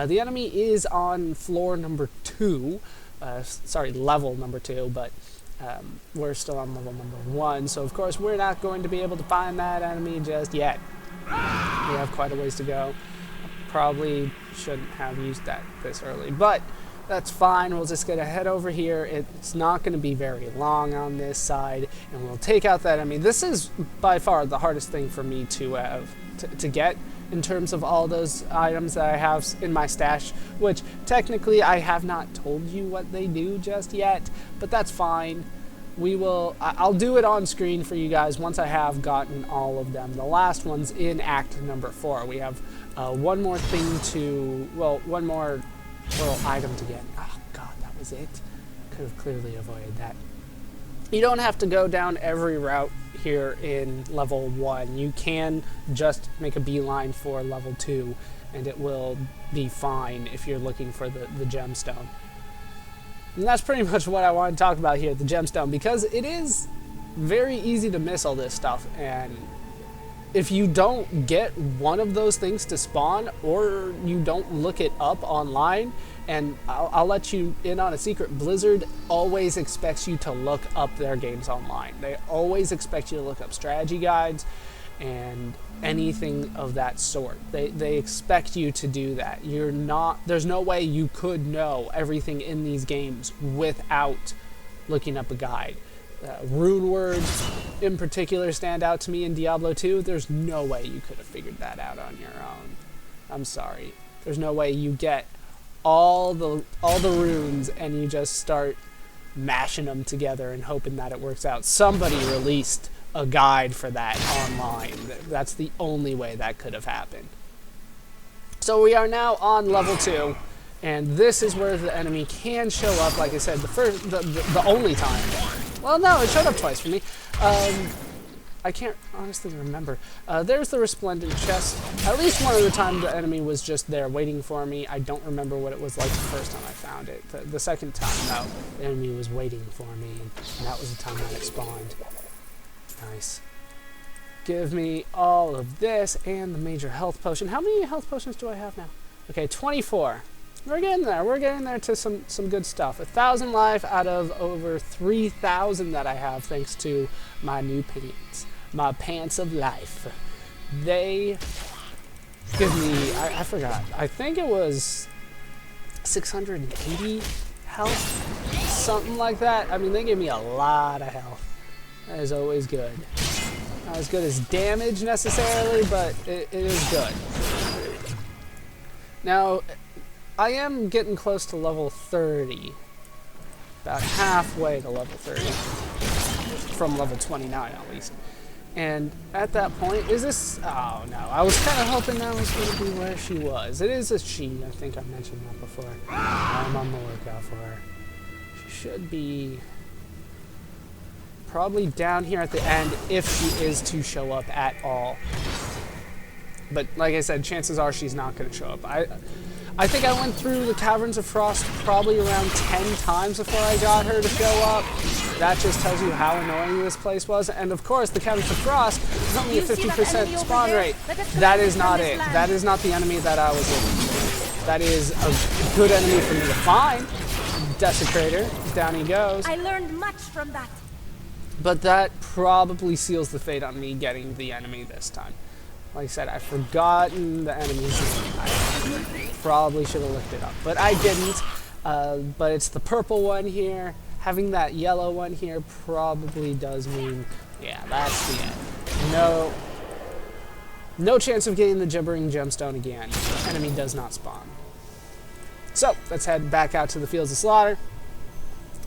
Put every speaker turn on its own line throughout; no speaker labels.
The enemy is on floor number 2. Sorry, level number 2, but we're still on level number 1. So, of course, we're not going to be able to find that enemy just yet. We have quite a ways to go. Probably shouldn't have used that this early, but that's fine. We'll just get a head over here. It's not going to be very long on this side, and we'll take out that enemy. This is by far the hardest thing for me to get in terms of all those items that I have in my stash, which technically I have not told you what they do just yet, but that's fine. I'll do it on screen for you guys once I have gotten all of them. The last one's in act number 4. We have one more one more little item to get. Oh god, that was it. Could have clearly avoided that. You don't have to go down every route here in level 1. You can just make a beeline for level 2, and it will be fine if you're looking for the gemstone. And that's pretty much what I want to talk about here, the gemstone, because it is very easy to miss all this stuff, and if you don't get one of those things to spawn, or you don't look it up online, and I'll let you in on a secret, Blizzard always expects you to look up their games online. They always expect you to look up strategy guides and anything of that sort. They expect you to do that. There's no way you could know everything in these games without looking up a guide. Rune words in particular stand out to me in Diablo 2. There's no way you could have figured that out on your own. I'm sorry. There's no way you get all the runes and you just start mashing them together and hoping that it works out. Somebody released a guide for that online. That's the only way that could have happened. So we are now on level 2, and this is where the enemy can show up. Like I said, the only time. Well, no, it showed up twice for me. I can't honestly remember. There's the resplendent chest. At least one of the time the enemy was just there waiting for me. I don't remember what it was like the first time I found it. The second time, no, the enemy was waiting for me, and that was the time that it spawned. Nice. Give me all of this and the major health potion. How many health potions do I have now? Okay, 24. We're getting there. We're getting there to some good stuff. 1,000 life out of over 3,000 that I have thanks to my new pants. My pants of life. They give me, I forgot. I think it was 680 health. Something like that. I mean, they give me a lot of health. That is always good. Not as good as damage necessarily, but it is good. Now, I am getting close to level 30. About halfway to level 30. From level 29 at least. And at that point, is this... Oh no, I was kind of hoping that was going to be where she was. It is a she, I think I mentioned that before. I'm on the lookout for her. She should be... probably down here at the end if she is to show up at all. But like I said, chances are she's not going to show up. I think I went through the Caverns of Frost probably around 10 times before I got her to show up. That just tells you how annoying this place was. And of course, the Caverns of Frost is only a 50% spawn rate. That is not it. That is not the enemy that I was looking for. That is a good enemy for me to find. Desecrator. Down he goes.
I learned much from that.
But that probably seals the fate on me getting the enemy this time. Like I said, I've forgotten the enemy's name. I probably should have looked it up, but I didn't. But it's the purple one here. Having that yellow one here probably does mean, yeah, that's the end. No chance of getting the Gibbering Gemstone again. The enemy does not spawn. So, let's head back out to the Fields of Slaughter,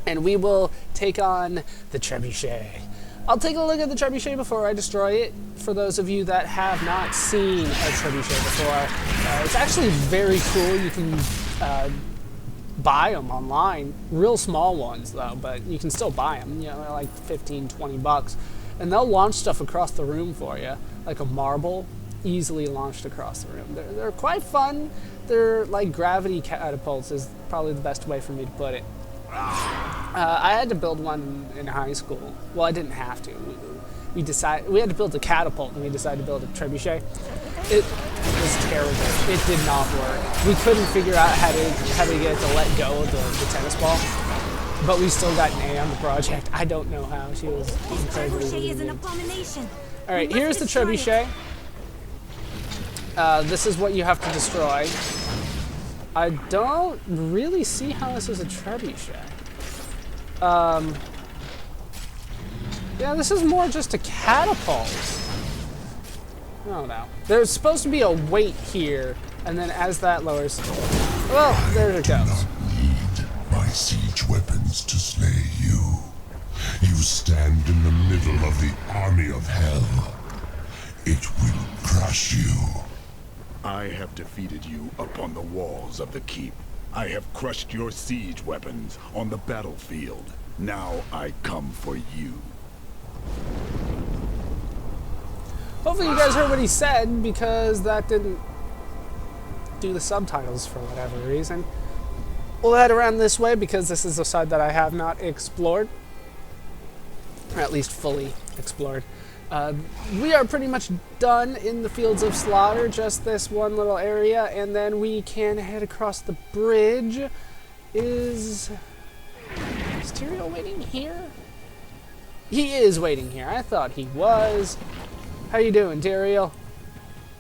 and we will take on the Trebuchet. I'll take a look at the Trebuchet before I destroy it. For those of you that have not seen a Trebuchet before, it's actually very cool. You can buy them online. Real small ones, though, but you can still buy them. You know, they're like 15, 20 bucks. And they'll launch stuff across the room for you, like a marble, easily launched across the room. They're quite fun. They're like gravity catapults is probably the best way for me to put it. I had to build one in high school. Well, I didn't have to. We had to build a catapult, and we decided to build a trebuchet. It was terrible. It did not work. We couldn't figure out how to get it to let go of the tennis ball. But we still got an A on the project. I don't know how. She was incredibly
Trebuchet is an abomination.
Alright, here's the Trebuchet. This is what you have to destroy. I don't really see how this is a Trebuchet. Yeah, this is more just a catapult. I don't know. There's supposed to be a weight here, and then as that lowers... Well, there it goes.
Need my siege weapons to slay you. You stand in the middle of the army of hell. It will crush you.
I have defeated you upon the walls of the keep. I have crushed your siege weapons on the battlefield. Now I come for you.
Hopefully you guys heard what he said, because that didn't do the subtitles for whatever reason. We'll head around this way because this is a side that I have not explored. Or at least fully explored. We are pretty much done in the Fields of Slaughter, just this one little area, and then we can head across the bridge. Is Tyrael waiting here? He is waiting here. I thought he was. How you doing, Tyrael?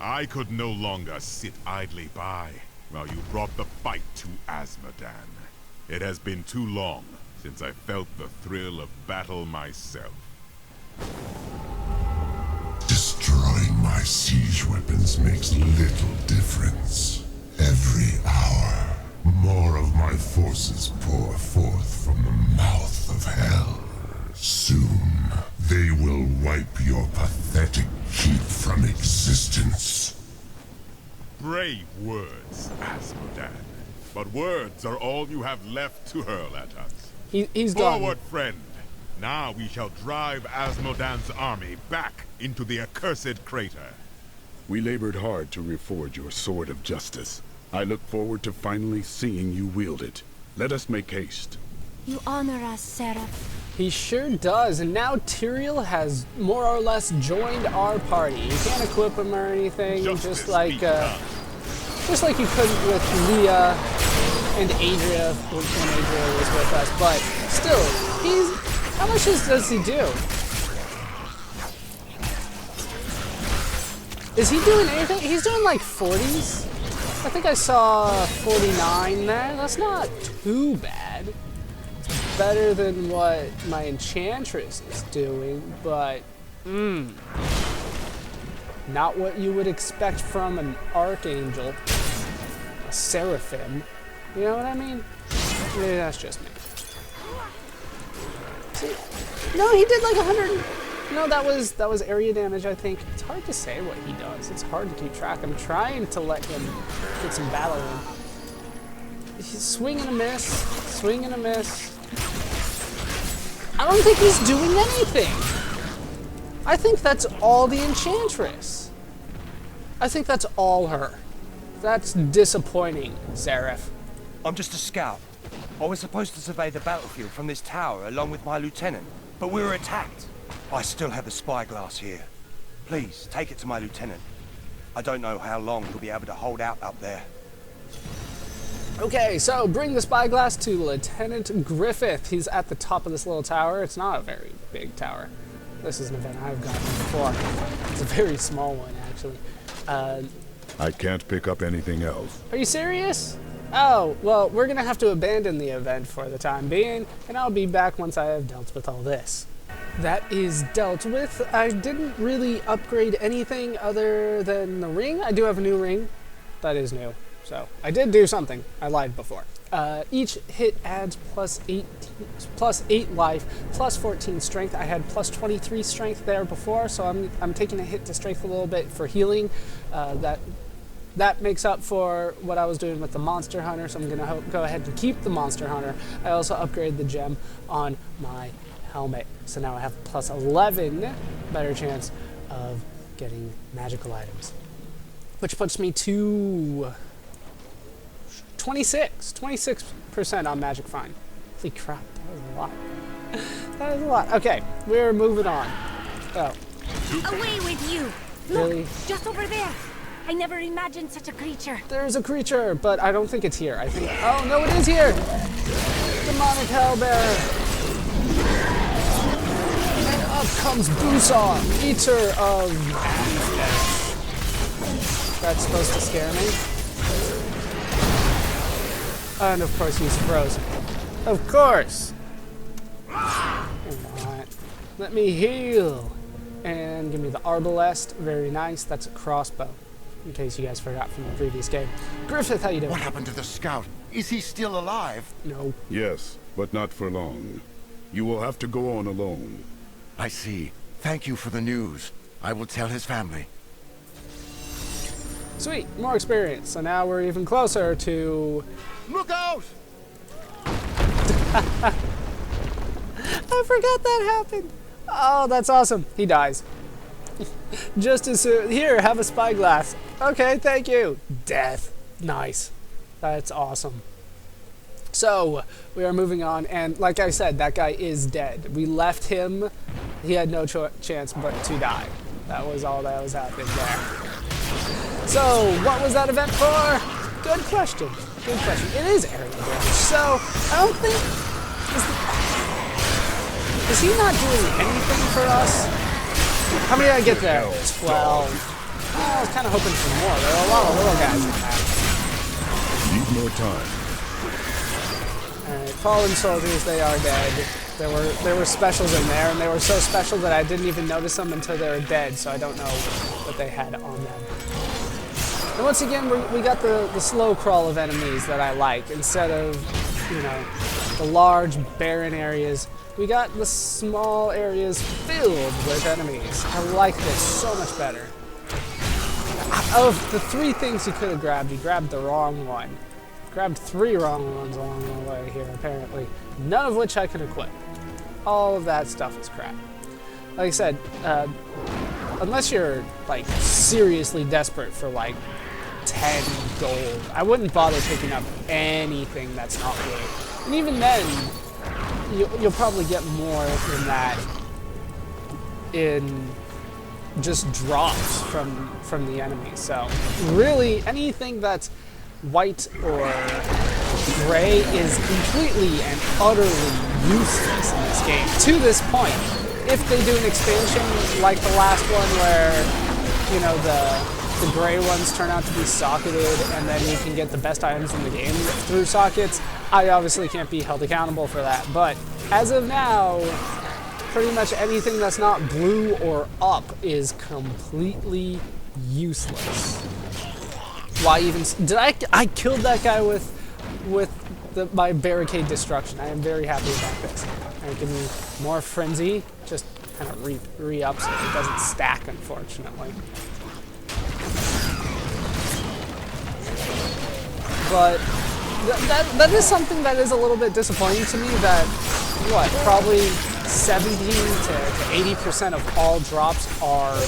I could no longer sit idly by while you brought the fight to Azmodan. It has been too long since I felt the thrill of battle myself.
Destroying my siege weapons makes little difference. Every hour, more of my forces pour forth from the mouth of hell. Soon, they will wipe your pathetic keep from existence.
Brave words, Azmodan. But words are all you have left to hurl at us.
He's gone.
Forward, friend. Now we shall drive Azmodan's army back into the accursed crater.
We labored hard to reforge your sword of justice. I look forward to finally seeing you wield it. Let us make haste.
You honor us, Seraph.
He sure does, and now Tyrael has more or less joined our party. You can't equip him or anything, just like you couldn't with Leah and Adria when Adria was with us. But still, how much does he do? Is he doing anything? He's doing like 40s. I think I saw 49 there. That's not too bad. Better than what my Enchantress is doing, but not what you would expect from an Archangel, a Seraphim. You know what I mean? Maybe that's just me. See, no, he did like 100. No, that was area damage, I think. It's hard to say what he does. It's hard to keep track. I'm trying to let him get some battle in. He's swing and a miss, swing and a miss. I don't think he's doing anything. I think that's all the Enchantress. I think that's all her. That's disappointing, Seraph.
I'm just a scout. I was supposed to survey the battlefield from this tower along with my lieutenant, but we were attacked. I still have the spyglass here. Please, take it to my lieutenant. I don't know how long he'll be able to hold out up there.
Okay, so bring the spyglass to Lieutenant Griffith. He's at the top of this little tower. It's not a very big tower. This is an event I've gotten before. It's a very small one, actually.
I can't pick up anything else.
Are you serious? Oh, well, we're going to have to abandon the event for the time being, and I'll be back once I have dealt with all this. That is dealt with. I didn't really upgrade anything other than the ring. I do have a new ring. That is new. So, I did do something. I lied before. Each hit adds plus 8 life, plus 14 strength. I had plus 23 strength there before, so I'm taking a hit to strength a little bit for healing. That makes up for what I was doing with the Monster Hunter, so I'm going to go ahead and keep the Monster Hunter. I also upgraded the gem on my helmet, so now I have plus 11 better chance of getting magical items, which puts me to 26% on Magic Find. Holy crap, that was a lot. That is a lot. Okay, we're moving on. Oh.
Away with you!
Really?
Look, just over there. I never imagined such a creature.
There's a creature, but I don't think it's here. I think... Oh, no, it is here! Demonic Hellbearer! And up comes Busan, Eater of... That's supposed to scare me. And of course he's frozen. Of course! Alright. Let me heal. And give me the Arbalest. Very nice. That's a crossbow. In case you guys forgot from the previous game. Griffith, how you doing?
What happened to the scout? Is he still alive?
No.
Yes, but not for long. You will have to go on alone.
I see. Thank you for the news. I will tell his family.
Sweet. More experience. So now we're even closer to...
Look out!
I forgot that happened. Oh, that's awesome. He dies. Just as soon. Here, have a spyglass. Okay, thank you. Death. Nice. That's awesome. So, we are moving on, and like I said, that guy is dead. We left him. He had no chance but to die. That was all that was happening there. So, what was that event for? Good question. Good question. It is area damage. So, I don't think... Is he not doing anything for us? How many did I get there? 12. I was kind of hoping for more. There are a lot of little guys in that.
Need more time.
Alright, fallen soldiers, they are dead. There were specials in there, and they were so special that I didn't even notice them until they were dead, so I don't know what they had on them. And once again, we got the slow crawl of enemies that I like. Instead of, you know, the large, barren areas, we got the small areas filled with enemies. I like this so much better. Of the 3 things you could have grabbed, you grabbed the wrong one. Grabbed 3 wrong ones along the way here, apparently. None of which I can equip. All of that stuff is crap. Like I said, unless you're, like, seriously desperate for, like, 10 gold, I wouldn't bother picking up anything that's not good. And even then, you'll probably get more than that in just drops from the enemy. So really, anything that's white or gray is completely and utterly useless in this game to this point. If they do an expansion like the last one where, you know, the gray ones turn out to be socketed and then you can get the best items in the game through sockets, I obviously can't be held accountable for that. But as of now, pretty much anything that's not blue or up is completely useless. Why even... Did I killed that guy with my barricade destruction. I am very happy about this. Alright, give me more frenzy. Just kind of re-ups it. It doesn't stack, unfortunately. But that is something that is a little bit disappointing to me, that, what, probably 70 to 80% of all drops are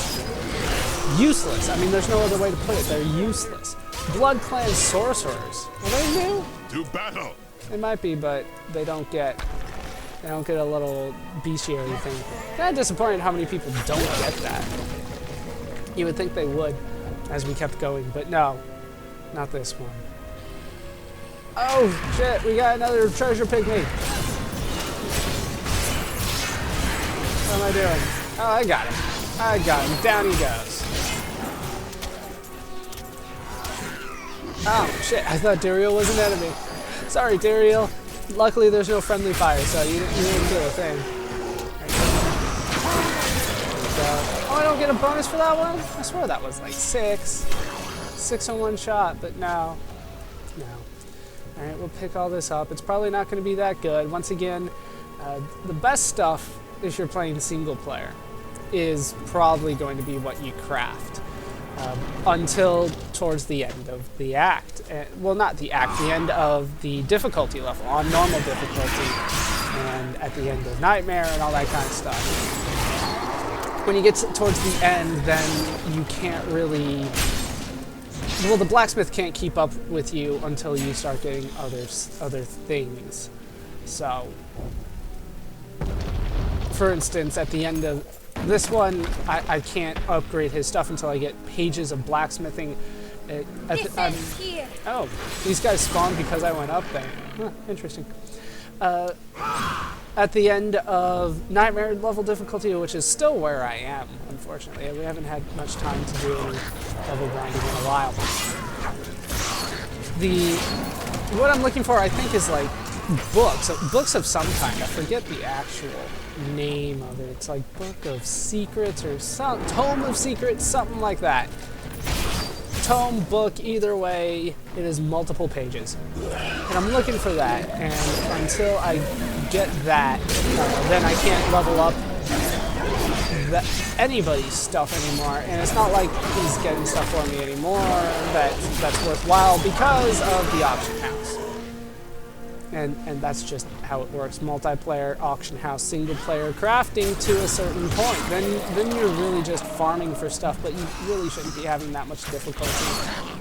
useless. I mean, there's no other way to put it. They're useless. Blood Clan sorcerers. Are they new?
To battle!
They might be, but they don't get a little bestiary thing. Kind of disappointed how many people don't get that. You would think they would as we kept going, but no, not this one. Oh shit, we got another treasure pygmy. What am I doing? Oh, I got him. I got him. Down he goes. Oh shit, I thought Dariel was an enemy. Sorry, Dariel. Luckily there's no friendly fire, so you didn't do a thing. Oh, I don't get a bonus for that one? I swear that was like 6. 6 on one shot, but no. No. Alright, we'll pick all this up. It's probably not going to be that good. Once again, the best stuff, if you're playing single player, is probably going to be what you craft. Until towards the end of the act. Well, not the act, the end of the difficulty level, on normal difficulty, and at the end of Nightmare and all that kind of stuff. When you get towards the end, then you can't really... Well, the blacksmith can't keep up with you until you start getting other things. So, for instance, at the end of This one, I can't upgrade his stuff until I get pages of blacksmithing.
This ends here.
Oh, these guys spawned because I went up there. Huh, interesting. At the end of Nightmare level difficulty, which is still where I am, unfortunately. We haven't had much time to do any level grinding in a while. What I'm looking for, I think, is like books of some kind. I forget the actual name of it. It's like Book of Secrets or some Tome of Secrets, something like that. Tome, book, either way, it is multiple pages. And I'm looking for that, and until I get that, then I can't level up anybody's stuff anymore. And it's not like he's getting stuff for me anymore that's worthwhile because of the auction house. And that's just how it works. Multiplayer, auction house, single player, crafting to a certain point. Then you're really just farming for stuff, but you really shouldn't be having that much difficulty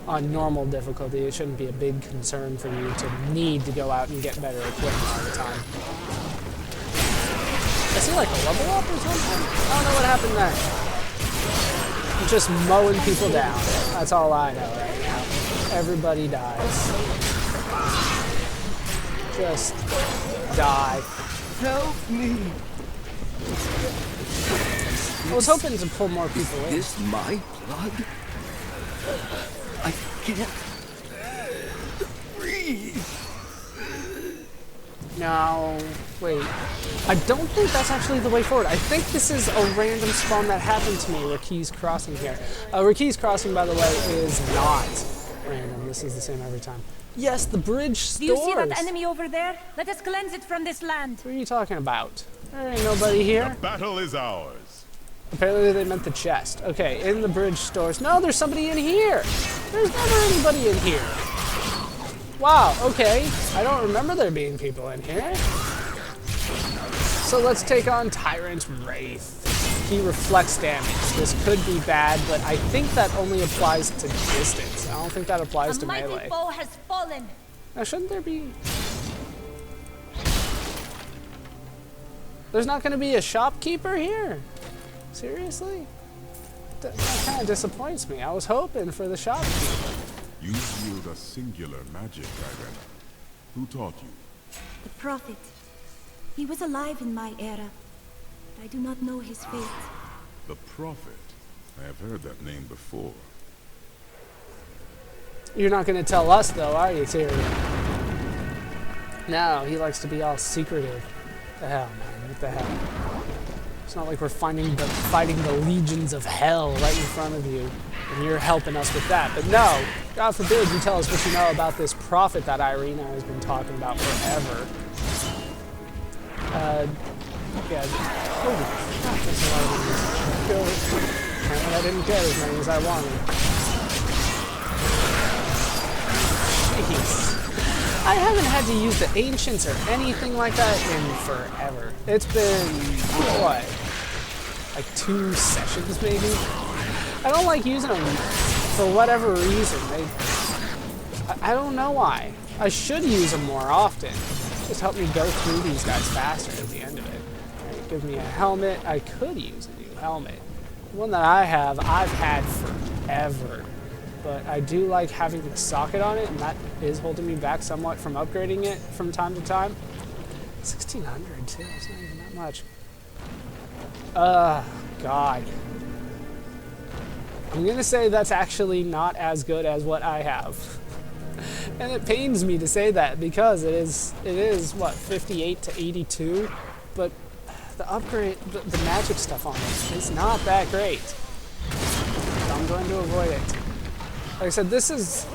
on normal difficulty. It shouldn't be a big concern for you to need to go out and get better equipment all the time. Is he like a level up or something? I don't know what happened there. I'm just mowing people down. That's all I know right now. Everybody dies. Just die.
Help me!
I was hoping to pull more people in.
Is my blood? I can't breathe.
No, wait. I don't think that's actually the way forward. I think this is a random spawn that happened to me, Rakkis Crossing here. Rakkis Crossing, by the way, is not random. This is the same every time. Yes, the bridge stores.
Do you see that enemy over there? Let us cleanse it from this land.
What are you talking about? There ain't nobody here.
The battle is ours.
Apparently they meant the chest. Okay, in the bridge stores. No, there's somebody in here. There's never anybody in here. Wow, okay. I don't remember there being people in here. So let's take on Tyrant Wraith. He reflects damage. This could be bad, but I think that only applies to distance. I don't think that applies to melee.
A mighty foe has fallen.
Now, shouldn't there be... There's not going to be a shopkeeper here? Seriously? That kind of disappoints me. I was hoping for the shopkeeper.
You wield a singular magic, Dragon. Who taught you?
The prophet. He was alive in my era. I do not know his fate.
The Prophet? I have heard that name before.
You're not going to tell us, though, are you, Tyrion? No, he likes to be all secretive. What the hell, man? What the hell? It's not like we're fighting the legions of hell right in front of you, and you're helping us with that. But no, God forbid you tell us what you know about this prophet that Irina has been talking about forever. Yeah. Holy crap, that's a lot of these. Apparently I didn't get as many as I wanted. Jeez. I haven't had to use the Ancients or anything like that in forever. It's been, what, like 2 sessions maybe? I don't like using them for whatever reason. I don't know why. I should use them more often. Just help me go through these guys faster at the end of it. Right, give me a helmet. I could use a new helmet. The one that I have, I've had forever. But I do like having the socket on it, and that is holding me back somewhat from upgrading it from time to time. 1600 too, it's not even that much. God. I'm gonna say that's actually not as good as what I have. And it pains me to say that because it is what, 58 to 82, but the upgrade, the magic stuff on it is not that great. So I'm going to avoid it. Like I said, this is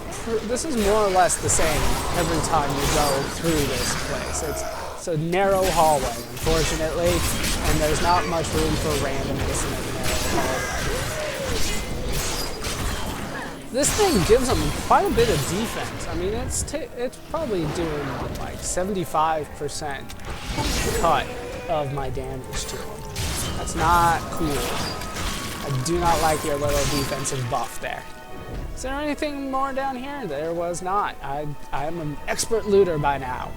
more or less the same every time you go through this place. It's a narrow hallway, unfortunately, and there's not much room for randomness in a narrow hallway. This thing gives them quite a bit of defense. I mean, it's probably doing like 75% cut of my damage to them. That's not cool. I do not like your little defensive buff there. Is there anything more down here? There was not. I'm an expert looter by now.